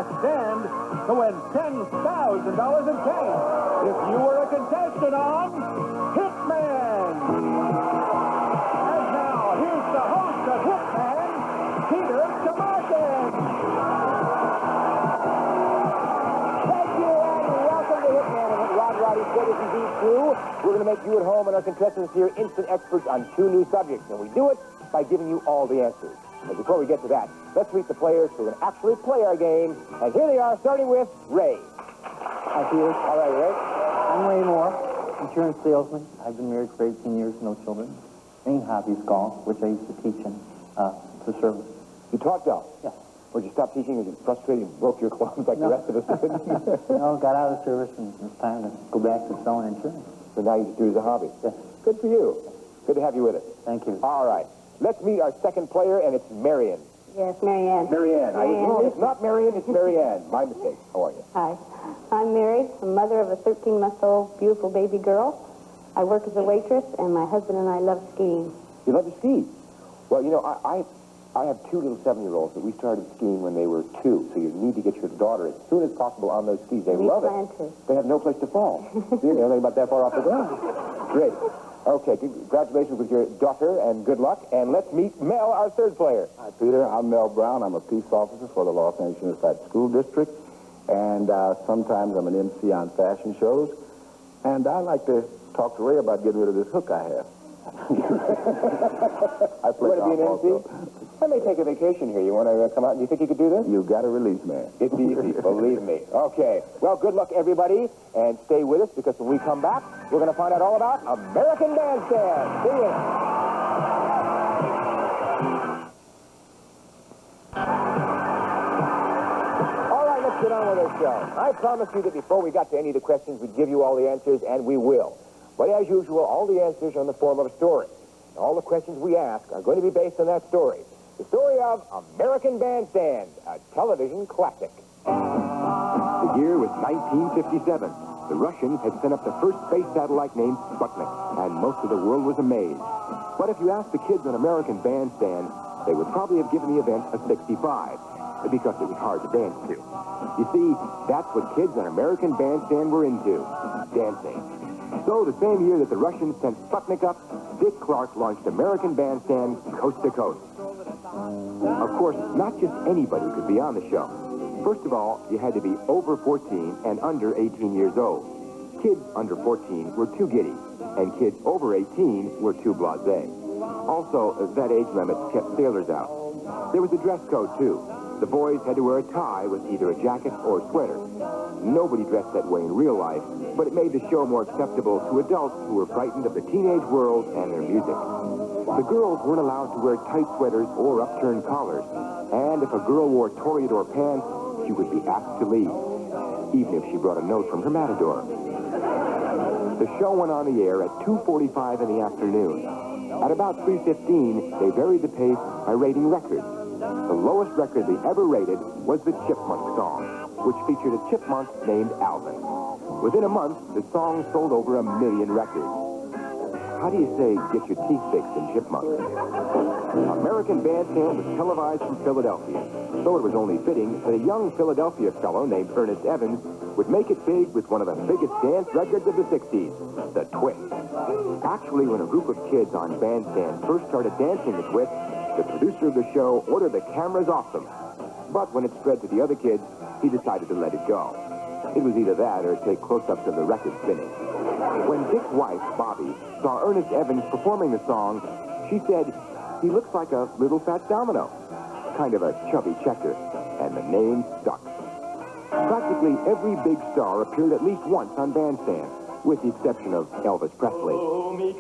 Bandstand to win $10,000 in cash if you were a contestant on Hitman. And now, here's the host of Hitman, Peter DeMartin. Thank you, and welcome to Hitman. And Rod Roddy's good as indeed true. We're going to make you at home and our contestants here instant experts on 2 new subjects, and we do it by giving you all the answers. But before we get to that, let's meet the players who can actually play our game. And here they are, starting with Ray. Hi, Peter. All right, Ray. I'm Ray Moore, insurance salesman. I've been married for 18 years, no children. Main hobby is golf, which I used to teach in the service. You taught golf? Yeah. Would you stop teaching because you're frustrated and broke your clubs like the rest of us did? No, got out of the service, and it's time to go back to selling insurance. So now you just do it as a hobby? Yes. Good for you. Good to have you with us. Thank you. All right. Let's meet our second player, and it's Marion. Yes, Marianne. Marianne. I was wrong. It's not Marion, it's Marianne. My mistake. How are you? Hi. I'm married, a mother of a 13-month-old beautiful baby girl. I work as a waitress, and my husband and I love skiing. You love to ski? Well, you know, I have 2 little 7-year-olds that we started skiing when they were 2, so you need to get your daughter as soon as possible on those skis. They love it. We plan to. They have no place to fall. You know, they're about that far off the ground. Great. Okay, congratulations with your daughter, and good luck. And let's meet Mel, our third player. Hi, Peter. I'm Mel Brown. I'm a peace officer for the Los Angeles Unified School District. And sometimes I'm an MC on fashion shows. And I like to talk to Ray about getting rid of this hook I have. I play You want to be an golf MC? also. I may take a vacation here. You want to come out? Do you think you could do this? You got a release, man. It's easy, believe me. Okay. Well, good luck, everybody, and stay with us, because when we come back, we're going to find out all about American Bandstand. See you. All right, let's get on with our show. I promised you that before we got to any of the questions, we'd give you all the answers, and we will. But as usual, all the answers are in the form of a story. All the questions we ask are going to be based on that story. The story of American Bandstand, a television classic. The year was 1957. The Russians had sent up the first space satellite named Sputnik, and most of the world was amazed. But if you asked the kids on American Bandstand, they would probably have given the event a 65, because it was hard to dance to. You see, that's what kids on American Bandstand were into, dancing. So the same year that the Russians sent Sputnik up, Dick Clark launched American Bandstand coast to coast. Of course, not just anybody could be on the show. First of all, you had to be over 14 and under 18 years old. Kids under 14 were too giddy, and kids over 18 were too blasé. Also, that age limit kept sailors out. There was a dress code, too. The boys had to wear a tie with either a jacket or a sweater. Nobody dressed that way in real life, but it made the show more acceptable to adults who were frightened of the teenage world and their music. The girls weren't allowed to wear tight sweaters or upturned collars, and if a girl wore toreador pants, she would be asked to leave, even if she brought a note from her matador. The show went on the air at 2:45 in the afternoon. At about 3:15, they varied the pace by rating records. The lowest record they ever rated was the Chipmunk song, which featured a chipmunk named Alvin. Within a month, the song sold over 1 million records. How do you say, get your teeth fixed in Chipmunk? American Bandstand was televised from Philadelphia, so it was only fitting that a young Philadelphia fellow named Ernest Evans would make it big with one of the biggest dance records of the 60s, the Twist. Actually, when a group of kids on Bandstand first started dancing the Twist, the producer of the show ordered the cameras off them. But when it spread to the other kids, he decided to let it go. It was either that or take close-ups of the record spinning. When Dick's wife, Bobby, saw Ernest Evans performing the song, she said, he looks like a little fat domino, kind of a chubby checker, and the name stuck. Practically every big star appeared at least once on Bandstand, with the exception of Elvis Presley.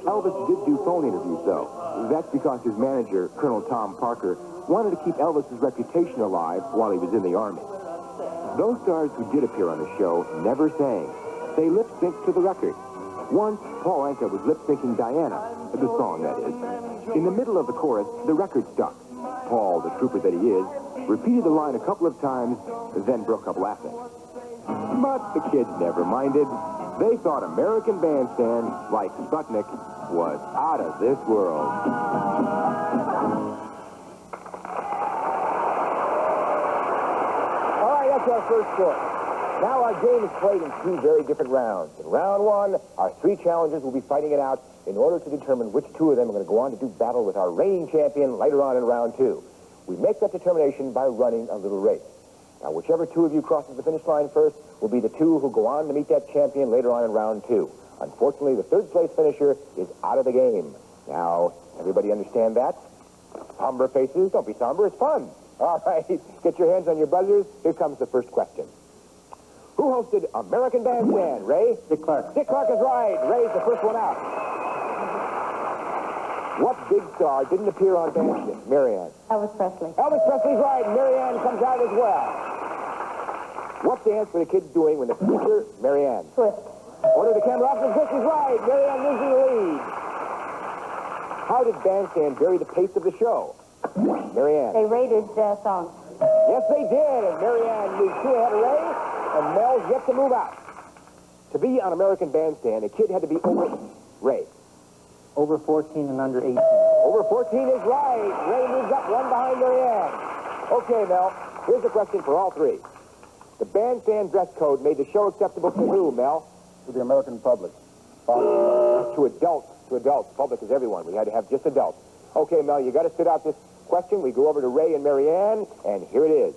Elvis did do phone interviews, though. That's because his manager, Colonel Tom Parker, wanted to keep Elvis's reputation alive while he was in the Army. Those stars who did appear on the show never sang. They lip-synced to the record. Once, Paul Anka was lip-syncing Diana, the song, that is. In the middle of the chorus, the record stuck. Paul, the trooper that he is, repeated the line a couple of times, then broke up laughing. But the kids never minded. They thought American Bandstand, like Sputnik, was out of this world. That's our first choice. Now our game is played in two very different rounds. In round one, our three challengers will be fighting it out in order to determine which two of them are going to go on to do battle with our reigning champion later on in round two. We make that determination by running a little race. Now, whichever two of you crosses the finish line first will be the two who go on to meet that champion later on in round two. Unfortunately, the third place finisher is out of the game. Now, everybody understand that? Somber faces. Don't be somber. It's fun. All right. Get your hands on your buzzers. Here comes the first question. Who hosted American Bandstand? Ray? Dick Clark. Dick Clark is right. Ray's the first one out. What big star didn't appear on Bandstand? Marianne. Elvis Presley. Elvis Presley's right. Marianne comes out as well. What dance were the kids doing when the producer? Marianne. Twist. Order the camera off. The twist is right. Marianne moves in the lead. How did Bandstand vary the pace of the show? Marianne. They rated songs. Yes, they did. And Marianne moved two ahead of Ray, and Mel's yet to move out. To be on American Bandstand, a kid had to be over Ray. Over 14 and under 18. Over 14 is right. Ray moves up one behind Marianne. Okay, Mel, here's a question for all three. The Bandstand dress code made the show acceptable to who, Mel? To the American public. To adults. To adults. Public is everyone. We had to have just adults. Okay, Mel, you got to sit out this question. We go over to Ray and Marianne, and here it is.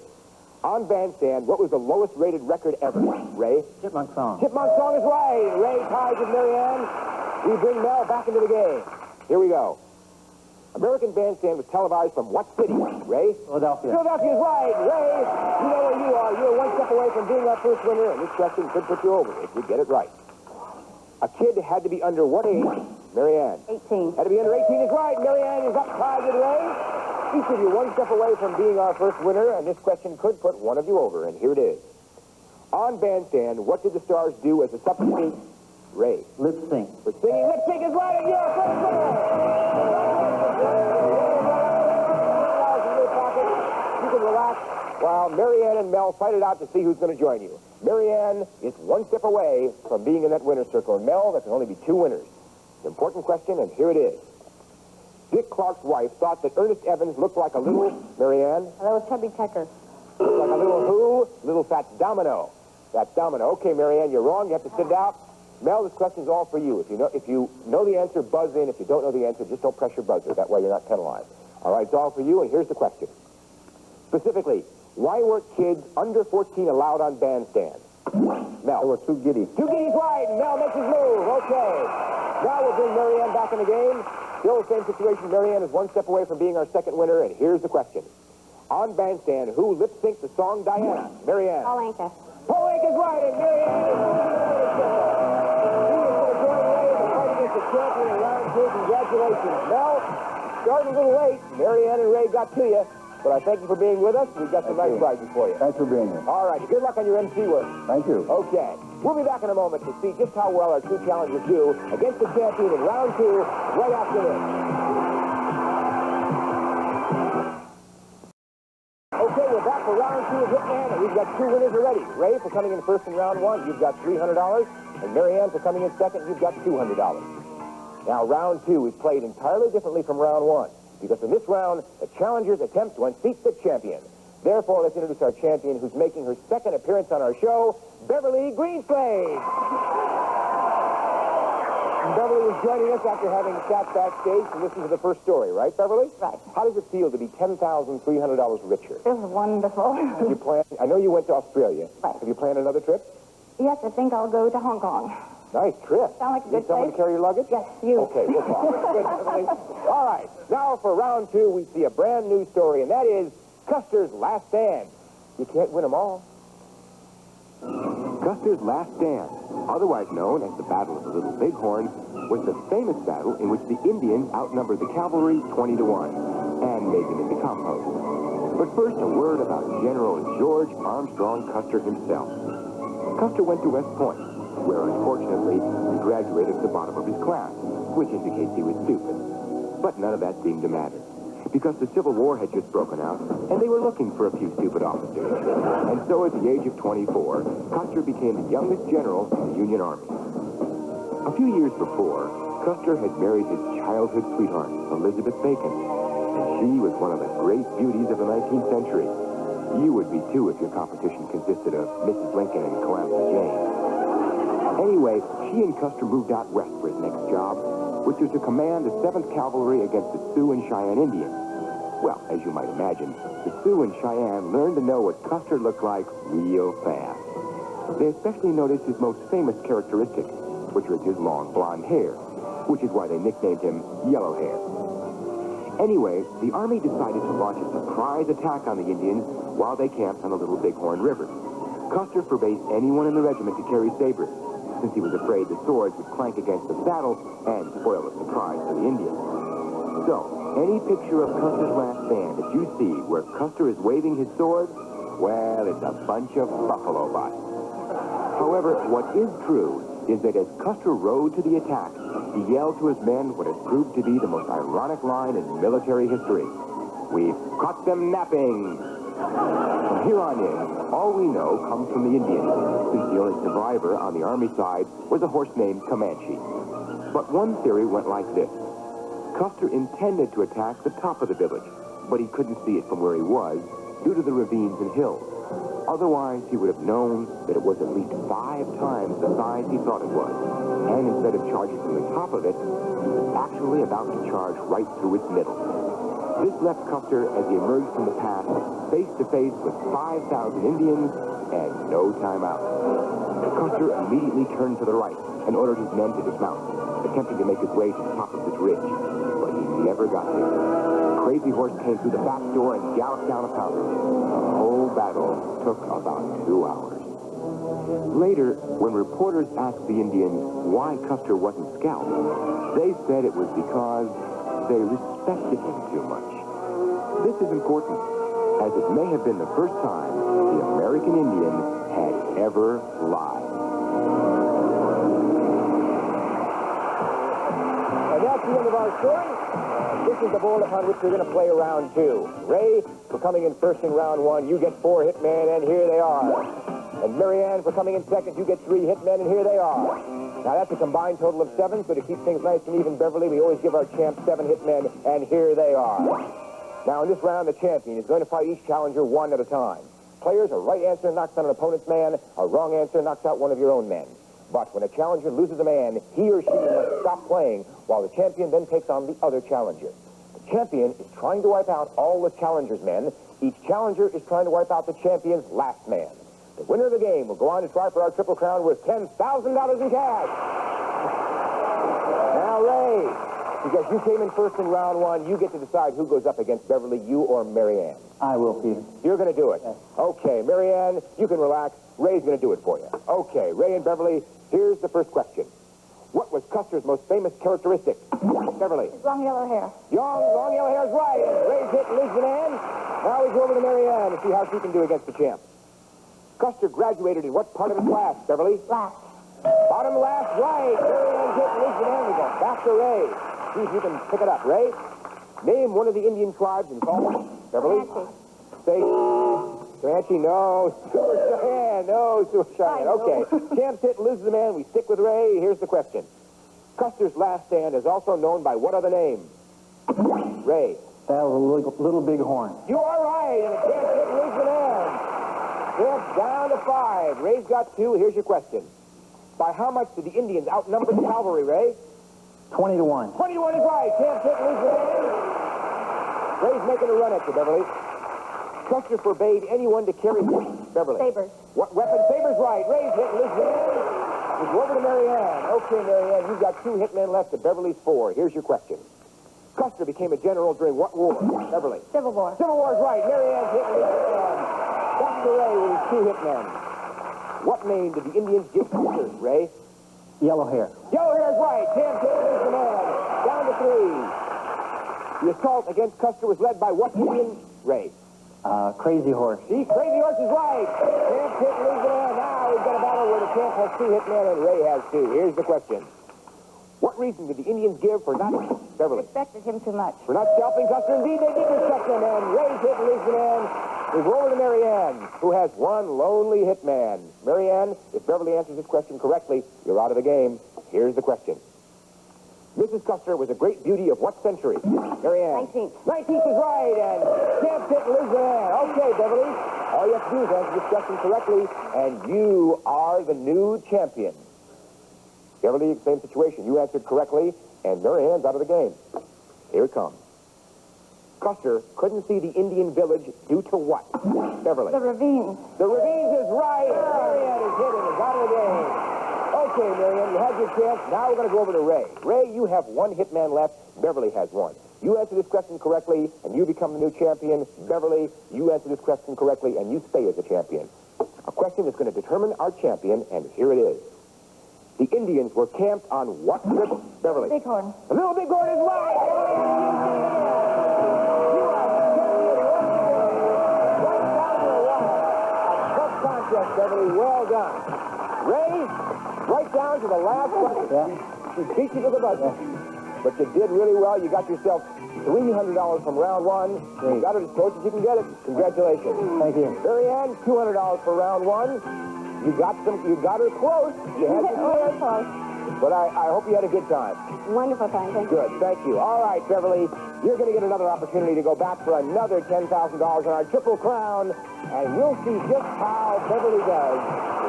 On Bandstand, what was the lowest rated record ever? Ray? Chipmunk Song. Chipmunk Song is right. Ray ties with Marianne. We bring Mel back into the game. Here we go. American Bandstand was televised from what city? Ray? Philadelphia. Philadelphia is right. Ray, you know where you are. You're one step away from being our first winner, and this question could put you over if you get it right. A kid had to be under what age? Marianne. 18. Had to be under 18 is right. Marianne is up tied with Ray. Each of you one step away from being our first winner, and this question could put one of you over, and here it is. On Bandstand, what did the stars do as a supplement? Ray. Lip sync. For singing lip sync is right, and you're our first winner. You can relax while Marianne and Mel fight it out to see who's going to join you. Marianne is one step away from being in that winner's circle. And Mel, there can only be two winners. It's an important question, and here it is. Dick Clark's wife thought that Ernest Evans looked like a little, Marianne? A little chubby checker. Looked like a little who? Little fat domino. That's domino. Okay, Marianne, you're wrong. You have to sit it out. Mel, this question's all for you. If you know the answer, buzz in. If you don't know the answer, just don't press your buzzer. That way you're not penalized. All right, it's all for you, and here's the question. Specifically, why weren't kids under 14 allowed on Bandstand? Mel. There were two giddies. Two giddies right, and Mel makes his move. Okay. Now we'll bring Marianne back in the game. Still the same situation. Marianne is one step away from being our second winner, and here's the question. On Bandstand, who lip-synced the song Diana? Marianne. Paul Anka. Paul Anka is right, and Marianne is going to join Ray in the fight against the champion in round two. Congratulations. Mel, starting a little late. Marianne and Ray got to you, but I thank you for being with us. We've got some nice prizes for you. Thanks for being here. All right. Good luck on your MC work. Thank you. Okay. We'll be back in a moment to see just how well our two challengers do against the champion in round two right after this. Okay, we're back for round two of Hitman, and we've got two winners already. Ray for coming in first in round one, you've got $300, and Marianne for coming in second, you've got $200. Now, round two is played entirely differently from round one, because in this round, the challengers attempt to unseat the champion. Therefore, let's introduce our champion who's making her second appearance on our show, Beverly Greenslade. And Beverly is joining us after having sat backstage to listen to the first story, right, Beverly? Right. How does it feel to be $10,300 richer? It was wonderful. Have you planned? I know you went to Australia. Right. Have you planned another trip? Yes, I think I'll go to Hong Kong. Nice trip. Sound like a Need good someone place? to carry your luggage? Yes, you. Okay, we'll talk. Good, Beverly. All right. Now for round two, we see a brand new story, and that is Custer's Last Stand. You can't win them all. Custer's Last Stand, otherwise known as the Battle of the Little Bighorn, was the famous battle in which the Indians outnumbered the cavalry 20-1 and made them into compost. But first, a word about General George Armstrong Custer himself. Custer went to West Point, where unfortunately he graduated at the bottom of his class, which indicates he was stupid. But none of that seemed to matter, because the Civil War had just broken out, and they were looking for a few stupid officers. And so at the age of 24, Custer became the youngest general in the Union Army. A few years before, Custer had married his childhood sweetheart, Elizabeth Bacon. And she was one of the great beauties of the 19th century. You would be, too, if your competition consisted of Mrs. Lincoln and Calamity Jane. Anyway, she and Custer moved out west for his next job, which was to command the 7th Cavalry against the Sioux and Cheyenne Indians. Well, as you might imagine, the Sioux and Cheyenne learned to know what Custer looked like real fast. They especially noticed his most famous characteristic, which was his long blonde hair, which is why they nicknamed him Yellow Hair. Anyway, the Army decided to launch a surprise attack on the Indians while they camped on the Little Bighorn River. Custer forbade anyone in the regiment to carry sabers, since he was afraid the swords would clank against the saddle and spoil the surprise for the Indians. So, any picture of Custer's last stand that you see where Custer is waving his sword, well, it's a bunch of buffalo bots. However, what is true is that as Custer rode to the attack, he yelled to his men what has proved to be the most ironic line in military history. "We've caught them napping!" From here on in, all we know comes from the Indians, since the only survivor on the Army side was a horse named Comanche. But one theory went like this. Custer intended to attack the top of the village, but he couldn't see it from where he was due to the ravines and hills. Otherwise, he would have known that it was at least 5 times the size he thought it was. And instead of charging from the top of it, he was actually about to charge right through its middle. This left Custer, as he emerged from the pass, face to face with 5,000 Indians and no time out. Custer immediately turned to the right and ordered his men to dismount, attempting to make his way to the top of this ridge. But he never got there. Crazy Horse came through the back door and galloped down a powder. The whole battle took about 2 hours. Later, when reporters asked the Indians why Custer wasn't scalped, they said it was because they respected him too much. This is important, as it may have been the first time the American Indian had ever lied. And that's the end of our story. This is the board upon which we're going to play round 2. Ray, for coming in first in round 1, you get 4 hitmen, and here they are. And Marianne, for coming in second, you get 3 hitmen, and here they are. Now, that's a combined total of 7, so to keep things nice and even, Beverly, we always give our champ 7 hitmen, and here they are. Now, in this round, the champion is going to fight each challenger one at a time. Players, a right answer knocks out an opponent's man, a wrong answer knocks out one of your own men. But when a challenger loses a man, he or she must stop playing, while the champion then takes on the other challenger. The champion is trying to wipe out all the challenger's men. Each challenger is trying to wipe out the champion's last man. The winner of the game will go on to try for our Triple Crown with $10,000 in cash. Now, Ray, because you came in first in round 1, you get to decide who goes up against Beverly, you or Marianne. I will, Peter. You're going to do it. Yes. Okay, Marianne, you can relax. Ray's going to do it for you. Okay, Ray and Beverly, here's the first question. What was Custer's most famous characteristic? Beverly. His long yellow hair. Long yellow hair's right. And Ray's hit Lisbon Ann. Now we go over to Marianne to see how she can do against the champ. Custer graduated in what part of his class, Beverly? Last. Bottom last, right. Marianne's hit Lisbon Ann. We go back to Ray. See if you can pick it up. Ray, name one of the Indian tribes in Colorado. Beverly? Comanche. Say, Comanche, no. Sioux Cheyenne, no. Sioux Cheyenne. Okay. Champ's hit loses the man. We stick with Ray. Here's the question. Custer's last stand is also known by what other name? Ray. That was a little bighorn. You are right. And the champ's hit loses the man. Champ's down to 5. Ray's got 2. Here's your question. By how much did the Indians outnumber the cavalry, Ray? 20 to 1. 20 to 1 is right. Champ's hit loses the man. Ray's making a run at you, Beverly. Custer forbade anyone to carry Beverly. Sabers. What weapon? Sabers right. Ray's hit Lisbon. We go over to Marianne. Okay, Marianne, you've got 2 hitmen left to Beverly's 4. Here's your question. Custer became a general during what war? Beverly. Civil War. Civil War is right. Marianne's hit Lisbon. Dr. Ray with his 2 hitmen. What name did the Indians give Custer, Ray? Yellow hair. Yellow hair is right. Champ hit Lisbon. Down to 3. The assault against Custer was led by what Indian, Ray? Crazy Horse. See, Crazy Horse is right. Champ hit Lisbon. Now we've got a battle where the champ has 2 hitmen and Ray has 2. Here's the question. What reason did the Indians give for not... Beverly. Respected him too much. For not scalping Custer? Indeed, they did respect him, and Ray's hit Lisbon. We go over to Marianne, who has 1 lonely hitman. Marianne, if Beverly answers this question correctly, you're out of the game. Here's the question. Mrs. Custer was a great beauty of what century? Marianne. 19th. 19th is right, and Champ Pit lives there. Okay, Beverly. All you have to do is answer this question correctly, and you are the new champion. Beverly, same situation. You answered correctly, and Marianne's out of the game. Here it comes. Custer couldn't see the Indian village due to what? Beverly. The ravines. The ravines is right. Marianne is hit and is out of the game. Okay, Marianne, you had your chance. Now we're going to go over to Ray. Ray, you have one hitman left. Beverly has one. You answer this question correctly, and you become the new champion. Beverly, you answer this question correctly, and you stay as a champion. A question that's going to determine our champion, and here it is. The Indians were camped on what river? Beverly. Bighorn. The Little Bighorn is right. You are champion once again. Right down to the wire. A tough contest, Beverly. Well done. Ray, right down to the last question. She beat you to the buzzer. But you did really well. You got yourself $300 from round one. You got it as close as you can get it. Congratulations. Thank you. Marianne, $200 for round one. You got her close. You had your close. But I hope you had a good time. Wonderful time. Thank you. Good, thank you. All right, Beverly, you're going to get another opportunity to go back for another $10,000 on our Triple Crown, and we'll see just how Beverly does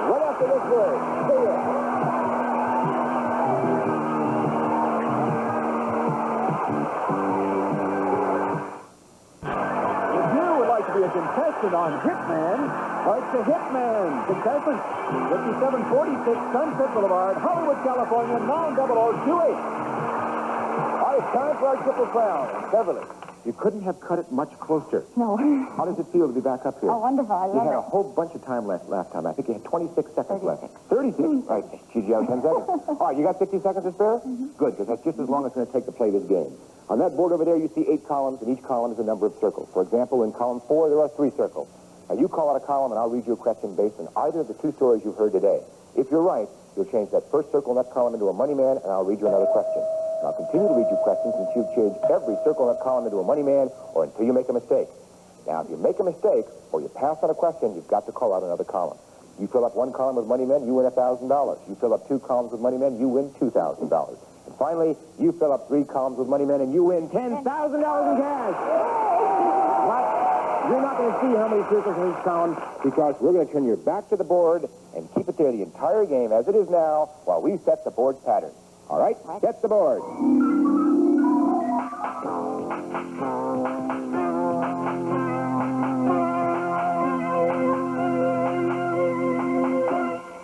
right after this word. Stay there. A contestant on Hitman, write to Hitman. Contestant, 5746 Sunset Boulevard, Hollywood, California, 90028. All right, it's time for our Triple Crown. Beverly, you couldn't have cut it much closer. No. How does it feel to be back up here? Oh, wonderful. I You love had a it. whole bunch of time left last time. I think you had 26 seconds 36. left. 36? Right. Gigi, out of 10 seconds. All right, you got 60 seconds to spare? Good, because that's just as long as it's going to take to play this game. On that board over there, you see 8 columns, and each column is a number of circles. For example, in column 4, there are 3 circles. Now, you call out a column, and I'll read you a question based on either of the 2 stories you've heard today. If you're right, you'll change that first circle in that column into a money man, and I'll read you another question. And I'll continue to read you questions until you've changed every circle in that column into a money man, or until you make a mistake. Now, if you make a mistake, or you pass on a question, you've got to call out another column. You fill up 1 column with money men, you win $1,000. You fill up 2 columns with money men, you win $2,000. And finally, you fill up 3 columns with money men, and you win $10,000 in cash. What? You're not going to see how many circles in each column, because we're going to turn your back to the board and keep it there the entire game as it is now while we set the board pattern. All right? Set the board.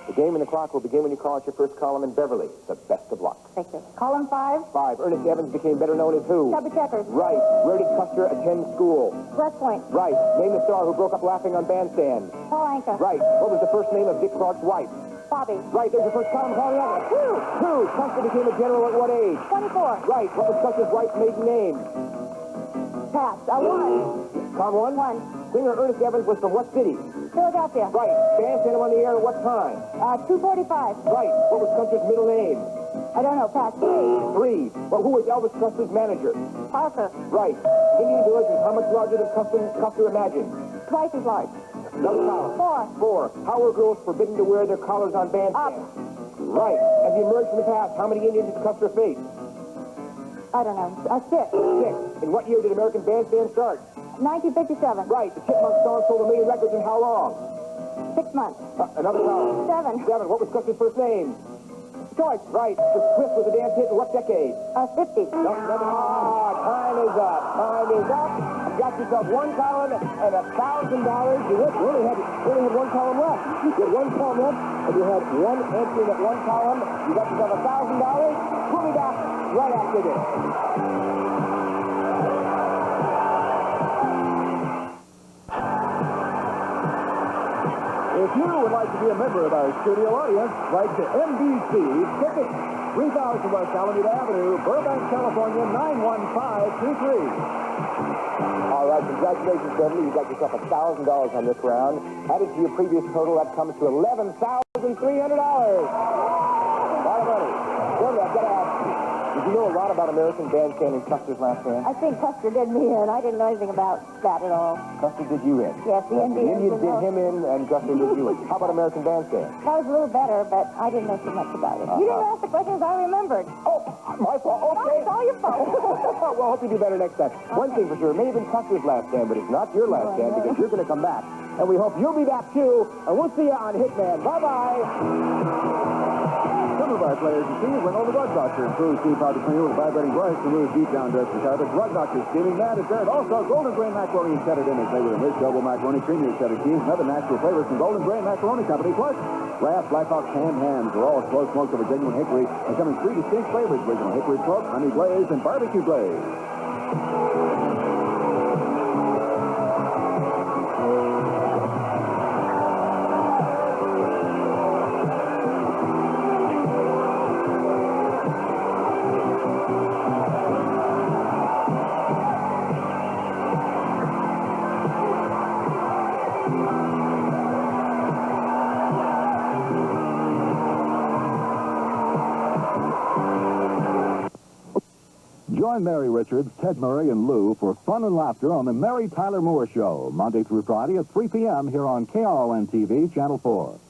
The game and the clock will begin when you call out your first column in Beverly. The best of luck. Thank you. Column 5. 5. Ernest Evans became better known as who? Chubby Checkers. Right. Where did Custer attend school? West Point. Right. Name the star who broke up laughing on Bandstand. Paul Anka. Right. What was the first name of Dick Clark's wife? Bobby. Right. There's your first column. Call the other. 2. Custer became a general at what age? 24. Right. What was Custer's wife's maiden name? Pass. 1. Column 1. 1. Singer Ernest Evans was from what city? Philadelphia. Right. Bandstand on the air at what time? 2:45. Right. What was Custer's middle name? I don't know. Pass. 3. Well, who was Elvis Custer's manager? Parker. Right. Indian village is how much larger than Custer imagined? Twice as large. Another column. 4. 4. How were girls forbidden to wear their collars on Bandstand? Right. As he emerged from the past, how many Indians did Custer face? I don't know. 6. 6. In what year did American Bandstand start? 1957. Right. The Chipmunk song sold 1 million records in how long? 6 months. Another column. 7. 7. What was Custer's first name? George. Right. The Swift was a dance hit in what decade? 50. No, time is up. Time is up. You got yourself 1 column and $1,000. You only had 1 column left. You had 1 column left, and you had 1 entry in that 1 column. You got yourself $1,000. We'll be back right after this. If you would like to be a member of our studio audience, write to NBC Ticket, 3000 West Alameda Avenue, Burbank, California, 91523. All right, congratulations, Beverly. You got yourself $1,000 on this round. Added to your previous total, that comes to $11,300. A lot of money. Beverly, I've got to ask you. You you know a lot about American Bandstand and Custer's last stand? I think Custer did me in. I didn't know anything about that at all. Custer did you in? Yes, the Indians did him in, and Custer did you in. How about American Bandstand? That was a little better, but I didn't know so much about it. You didn't ask the questions I remembered. Oh, my fault. Okay. It's all your fault. Well, hope you do better next time. Okay. One thing for sure, it may have been Custer's last stand, but it's not your last stand because you're going to come back. And we hope you'll be back, too. And we'll see you on Hitman. Bye-bye. Some of our players and seniors went over the Rug Doctor. Improved steam powder cleaner with a vibrating brush to remove deep down dust and carpets. Rug Doctor steaming mat is there. Also, Golden Grain macaroni and cheddar dinners made with enriched double macaroni, creamy cheddar cheese, and other natural flavors from Golden Grain Macaroni Company. Plus, Kraft Black Hawk canned hams are all slow smoked over genuine hickory and come in 3 distinct flavors: original hickory smoke, honey glaze, and barbecue glaze. Join Mary Richards, Ted Murray, and Lou for fun and laughter on the Mary Tyler Moore Show, Monday through Friday at 3 p.m. here on KRLN TV, Channel 4.